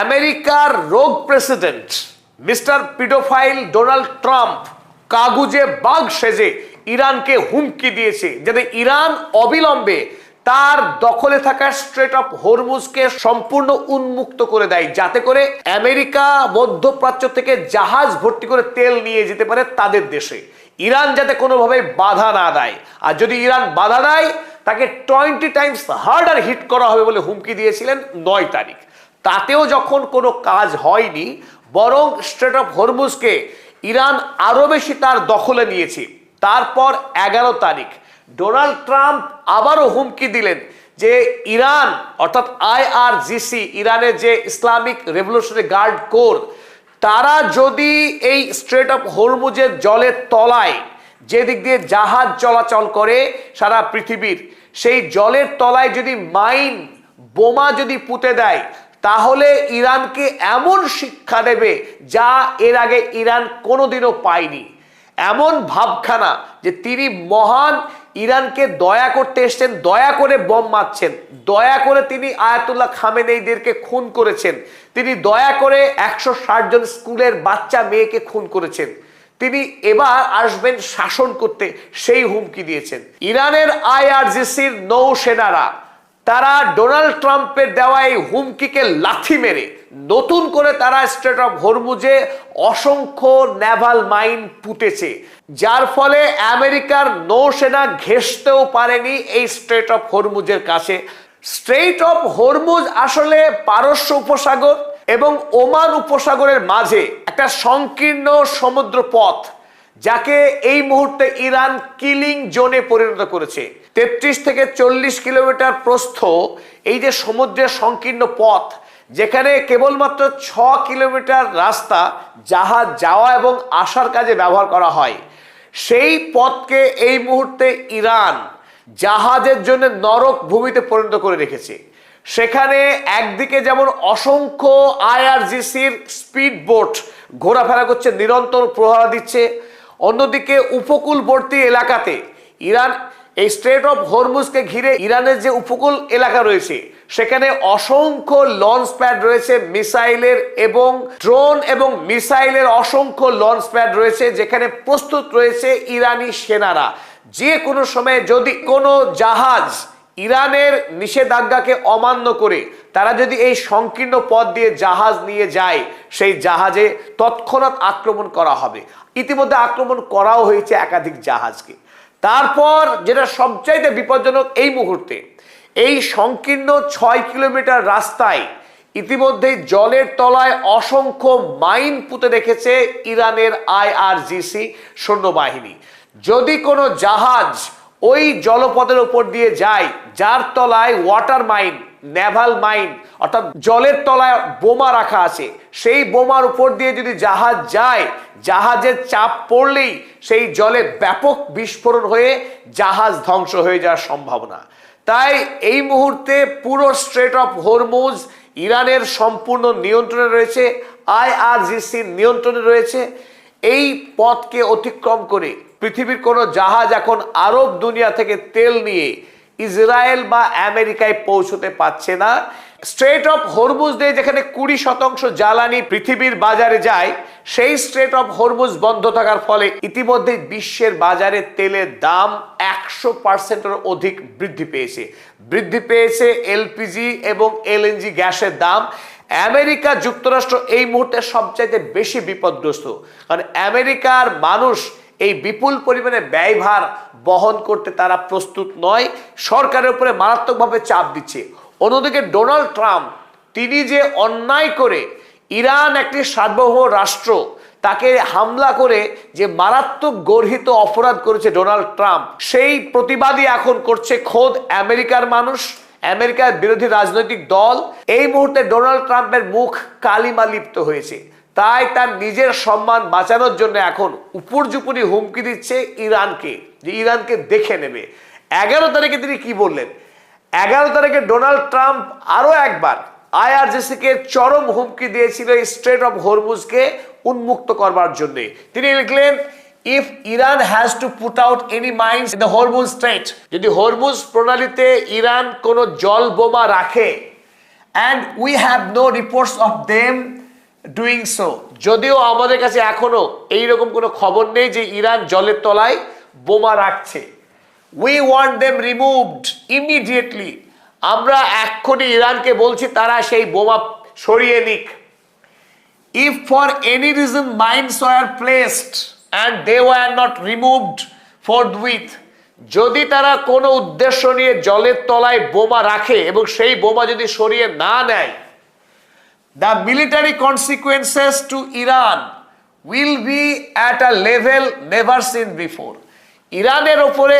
আমেরিকার রোগ president mister pedophile Donald Trump কাগুজে বাঘ সেজে ইরানকে হুমকি দিয়েছে যাতে ইরান অবিলম্বে তার দখলে থাকা স্ট্রেট অফ হরমুজকে সম্পূর্ণ উন্মুক্ত করে দেয়, যাতে করে আমেরিকা মধ্যপ্রাচ্য থেকে জাহাজ ভর্তি করে তেল নিয়ে যেতে পারে তাদের দেশে। ইরান যাতে কোনোভাবে বাধা না দেয়, আর যদি ইরান বাধা দেয় তাকে 20 টাইমস হার্ডার হিট করা হবে বলে হুমকি দিয়েছিলেন 9 তারিখ। তাতেও যখন কোনো কাজ হয়নি, বরং স্ট্রেট অফ হরমুজকে ইরান আরো বেশি তার দখলে নিয়েছে। তারপর 11 তারিখ ডোনাল্ড ট্রাম্প আবারও হুমকি দিলেন যে ইরান অর্থাৎ IRGC, ইরানের যে ইসলামিক রেভলিউশনারি গার্ড কোর, তারা যদি এই স্ট্রেট অফ হরমুজের জলের তলায় যে দিক দিয়ে জাহাজ চলাচল করে সারা পৃথিবীর, সেই জলের তলায় যদি মাইন বোমা যদি পুঁতে দেয়, তাহলে ইরানকে এমন শিক্ষা দেবে যা এর আগে ইরান কোনোদিনও পায়নি। এমন ভাবখানা যে তিনি মহান, ইরানকে দয়া করতে এসছেন, দয়া করে বম মারছেন, দয়া করে তিনি আয়াতুল্লাহ খামেনেইদেরকে খুন করেছেন, তিনি দয়া করে 160 জন স্কুলের বাচ্চা মেয়েকে খুন করেছেন, তিনি এবার আসবেন শাসন করতে, সেই হুমকি দিয়েছেন। ইরানের IRGCর নৌসেনারা তারা ডোনাল্ড ট্রাম্পের দেওয়া এই হুমকিকে লাথি মেরে নতুন করে তারা স্ট্রেট অফ হরমুজে অসংখ্য নেভাল মাইন পুঁতেছে, যার ফলে আমেরিকার নৌসেনা ঘেঁষতেও পারেনি এই স্ট্রেট অফ হরমুজের কাছে। স্ট্রেট অফ হরমুজ আসলে পারস্য উপসাগর এবং ওমান উপসাগরের মাঝে একটা সংকীর্ণ সমুদ্র পথ, যাকে এই মুহূর্তে ইরান কিলিং জোনে পরিণত করেছে। 33 থেকে 40 কিলোমিটার প্রস্থ এই যে সমুদ্রের সংকীর্ণ পথ, যেখানে কেবলমাত্র 6 কিলোমিটার রাস্তা জাহাজ যাওয়া এবং আসার কাজে ব্যবহার করা হয়, সেই পথকে এই মুহূর্তে ইরান জাহাজের জন্য নরক ভূমিতে পরিণত করে রেখেছে। সেখানে একদিকে যেমন অসংখ্য IRGCর স্পিড বোট ঘোরাফেরা করছে, নিরন্তর প্রহরা দিচ্ছে, অন্যদিকে উপকূলবর্তী এলাকাতে ইরান এই স্ট্রেট অফ হরমুজকে ঘিরে ইরানের যে উপকূল এলাকা রয়েছে, সেখানে অসংখ্য লঞ্চ প্যাড রয়েছে মিসাইলের, এবং ড্রোন এবং মিসাইলের অসংখ্য লঞ্চ প্যাড রয়েছে, যেখানে প্রস্তুত রয়েছে ইরানি সেনারা। যে কোনো সময় যদি কোনো জাহাজ ইরানের নিষেধাজ্ঞাকে অমান্য করে তারা যদি এই সংকীর্ণ পথ দিয়ে জাহাজ নিয়ে যায়, সেই জাহাজে তৎক্ষণাৎ আক্রমণ করা হবে। ইতিমধ্যে আক্রমণ করাও হয়েছে একাধিক জাহাজকে। তারপর যেটা সবচাইতে বিপজ্জনক এই মুহূর্তে, এই সংকীর্ণ 6 কিলোমিটার রাস্তায় ইতিমধ্যেই জলের তলায় অসংখ্য মাইন পুঁতে রেখেছে ইরানের IRGC সৈন্যবাহিনী। যদি কোনো জাহাজ ওই জলপথের উপর দিয়ে যায়, যার তলায় ওয়াটার মাইন, নেভাল মাইন অর্থাৎ জলের তলায় বোমা রাখা আছে, সেই বোমার উপর দিয়ে যদি জাহাজ যায়, জাহাজের চাপ পড়লেই সেই জলে ব্যাপক বিস্ফোরণ হয়ে জাহাজ ধ্বংস হয়ে যাওয়ার সম্ভাবনা। তাই এই মুহূর্তে পুরো স্ট্রেট অফ হরমুজ ইরানের সম্পূর্ণ নিয়ন্ত্রণে রয়েছে, IRGCর নিয়ন্ত্রণে রয়েছে। এই পথকে অতিক্রম করে পৃথিবীর কোনো জাহাজ এখন আরব দুনিয়া থেকে তেল নিয়ে ইসরায়েল বা আমেরিকায় পৌঁছতে পারছে না। স্ট্রেট অফ হরমুজ দিয়ে যেখানে 20% জ্বালানি পৃথিবীর বাজারে যায়, সেই স্ট্রেট অফ হরমুজ বন্ধ থাকার ফলে ইতিমধ্যে বিশ্বের বাজারে তেলের দাম 100%-এর অধিক বৃদ্ধি পেয়েছে LPG এবং LNG গ্যাসের দাম। আমেরিকা যুক্তরাষ্ট্র এই মুহূর্তে সবচাইতে বেশি বিপদগ্রস্ত, কারণ আমেরিকার মানুষ এই বিপুল পরিমাণে ব্যয়ভার বহন করতে তারা প্রস্তুত নয়, সরকারের উপরে মারাত্মকভাবে চাপ দিচ্ছে। অন্যদিকে ডোনাল্ড ট্রাম্প, তিনি যে অন্যায় করে ইরান একটি সার্বভৌম রাষ্ট্র, তাকে হামলা করে যে মারাত্মক গর্হিত অপরাধ করেছে ডোনাল্ড ট্রাম্প, সেই প্রতিবাদই এখন করছে খোদ আমেরিকার মানুষ, আমেরিকার বিরোধী রাজনৈতিক দল। এই মুহূর্তে ডোনাল্ড ট্রাম্পের মুখ কালিমা লিপ্ত হয়েছে, তাই তার নিজের সম্মান বাঁচানোর জন্য এখন উপর্যুপরি হুমকি দিচ্ছে ইরানকে, যে ইরানকে দেখে নেবে। 11 তারিখে তিনি কি বললেন? 11 তারিখে ডোনাল্ড ট্রাম্প আরো একবার IRGCকে চরম হুমকি দিয়েছিল স্ট্রেট অফ হরমুজকে উন্মুক্ত করবার জন্য। তিনি লিখলেন, if Iran has to put out any mines in the Hormuz straight, যদি হরমুজ প্রণালীতে ইরান কোনো জল বোমা রাখে, and we have no reports of them doing so. যদিও আমাদের কাছে এখনো এইরকম কোনো খবর নেই যে ইরান জলের তলায় বোমা রাখছে। We want them removed immediately. আমরা এক্ষুনি ইরানকে বলছি তারা সেই বোমা সরিয়ে নিক। If for any reason mines were placed and they were not removed forthwith, যদি তারা কোনো উদ্দেশ্য নিয়ে জলের তলায় বোমা রাখে এবং সেই বোমা যদি সরিয়ে না নেয়, the military consequences to Iran will be at a level never seen before. ইরানের ওপরে